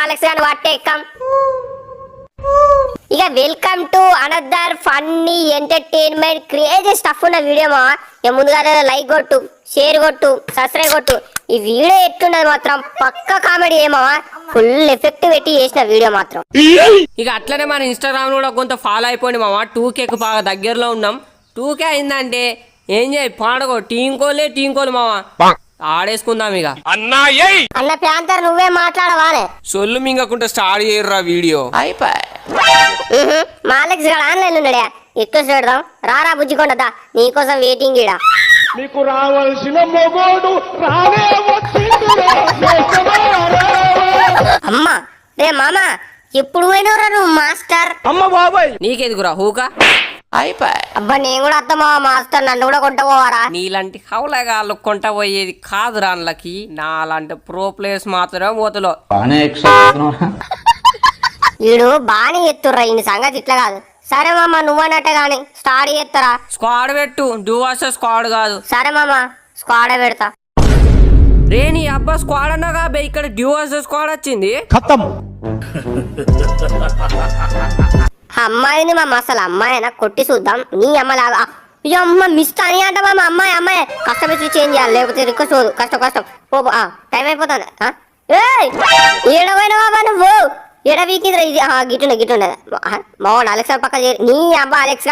Alex గాని what a ఎక్కం. ఇక welcome to another funny entertainment crazy stuff ఉన్న వీడియో మా. ఇక ముందుగా లైక్ కొట్టు, షేర్ కొట్టు, సబ్స్క్రైబ్ కొట్టు. ఈ వీడియో ఎట్లున్నది మాత్రం పక్క కామెడీ ఏమో, ఫుల్ ఎఫెక్ట్ పెట్టి చేసిన వీడియో మాత్రం. ఇక అట్లనే మన ఇన్స్టాగ్రామ్ కూడా కొంత ఫాలో అయిపోయింది మామ. 2Kకు బాగా దగ్గరలో ఉన్నాం. 2K అయిందంటే ఏం చేయి పాడగో టీం కోలు మామ, ఆడేసుకుందాం ఇక. అన్న ప్యాంతర్ నువ్వే మాట్లాడవానే. సొల్లు మింగకుంటే స్టార్ట్ చేయర్రా వీడియో. మా అలెక్స్ గారు ఆన్లైన్ ఉన్నాడా, ఎక్కువ చూడదాం. రారా బుజ్జికొండదా, నీకోసం వెయిటింగ్ ఈడ. నీకు రావాల్సిన మొగోడు అమ్మా రే మామ, ఎప్పుడు పోయినవురా నువ్వు మాస్టర్? అమ్మ బాబాయ్ నీకెందుకురా హూకా? అబ్బా నేను కూడా అత్తమా మాస్టర్, నన్ను కూడా కొంటపోవారా? నీలాంటి హౌలగాళ్ళు కొంట పోయేది కాదు రాన్లకి. నాలాంటి ప్రో ప్లేయర్స్ మాత్రమే పోతలో. వీడు బాగానే ఎత్తుర్రా, ఈ సంగతి ఇట్లా కాదు. సరే మామ నువ్వన్నట్టే గాని స్టార్ట్ చేస్తారా? స్క్వాడ్ పెట్టు, డూ వర్సెస్ స్క్వాడ్ కాదు. సరే మామ స్క్వాడే పెడతా. రే నీ అబ్బా స్క్వాడ్ అన్నాగా బే, ఇక్కడ డ్యూ వర్సెస్ స్క్వాడ్ వచ్చింది. అమ్మాయిని మామ, అసలు అమ్మాయినా కొట్టి చూద్దాం. నీ అమ్మలాగా అమ్మ మిస్ అని అంట మామ. అమ్మాయి కష్టపడి చేంజ్ చేయాలి, లేకపోతే రిక్వెస్ట్ పోదు. కష్టం పో, టైం అయిపోతుంది. ఏడవైనా బాబా నువ్వు ఎడ వీకింది ఇది. గిట్టుండే మావాడు అలెక్స్ పక్క నీ అబ్బా అలెక్స్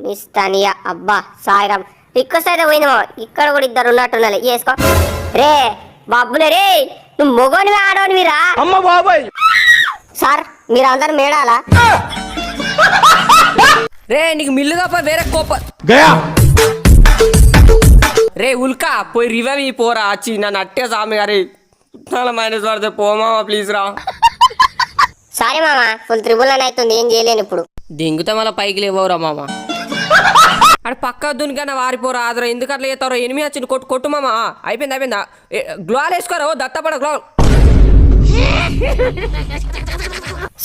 మిస్ తనియా. అబ్బా సాయిరామ్ రిక్వెస్ట్ అయితే పోయింది మా. ఇక్కడ కూడా ఇద్దరు ఉన్నట్టున్నా చేసుకో. రే బాబులే రే, నువ్వు మొగోనివి ఆడోనివిరా. అమ్మ బాబాయ్ సార్ మీరు అందరు మేడాలా? రే నీకు మిల్లుగా పోయి వేరే కోప రే ఉల్కా పోయి రివైవ్ పోరా వచ్చి నన్ను అట్టే సామి గారి మైనస్ పడితే పోమా ప్లీజ్ రా. సారీ మామ, ఫుల్ త్రిబుల్ అని అవుతుంది, ఏం చేయలేను ఇప్పుడు. దింగుతా మళ్ళీ పైకి లేవరా మామ. అక్కడ పక్క దునికన్నా వారిపోరా ఆదరా, ఎందుకు అట్లా చేస్తారో. ఎనిమిది వచ్చింది కొట్టు మామ. అయిపోయిందా గ్లోల్ వేసుకోరా దత్తపడ గ్లోల్.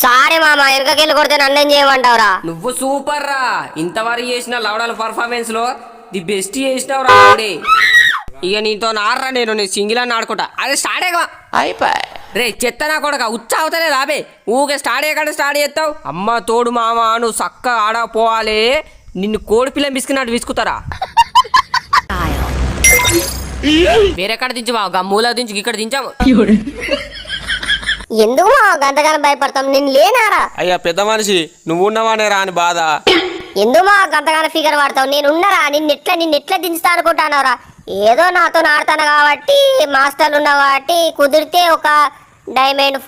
సారీ మామ, ఎనకకెళ్ళి కొడితే నన్నేం చేయమంటావురా? నువ్వు సూపర్ రా, ఇంతవరకు చేసిన లవడాల పర్ఫార్మెన్స్ లో ది బెస్ట్ చేసినావు రా. ఇక నీతో నాడరా, నేను సింగిల్ అని ఆడుకుంటా. అదే స్టార్ట్ అయిపోయి రే చెత్త నా కొడక ఉచ్చ అవుతానే రాబే. ఊకే స్టార్ట్ అయ్యాక స్టార్ట్ చేస్తావు. అమ్మ తోడు మామ, నువ్వు చక్క ఆడపోవాలి. నిన్ను కోడి పిల్లని విసుకున్నట్టు విసుకుతారా. వేరెక్కడ దించమా, మూల దించి ఇక్కడ దించాము. ఎందుకు గంతగానం భయపడతాం, నేను లేనారా? అయ్యా పెద్ద మనిషి నువ్వు ఉన్నవానే రా అని బాధ. ఎందుకు మా గంతగానం ఫిగర్ పడతావు? నేను ఉన్నారా? నిన్నెట్లా దించుతా అనుకుంటానవరా? ఏదో నాతో ఆడతాను కాబట్టి, మాస్టర్లు ఉన్నా కాబట్టి కుదిరితే ఒక డైమండ్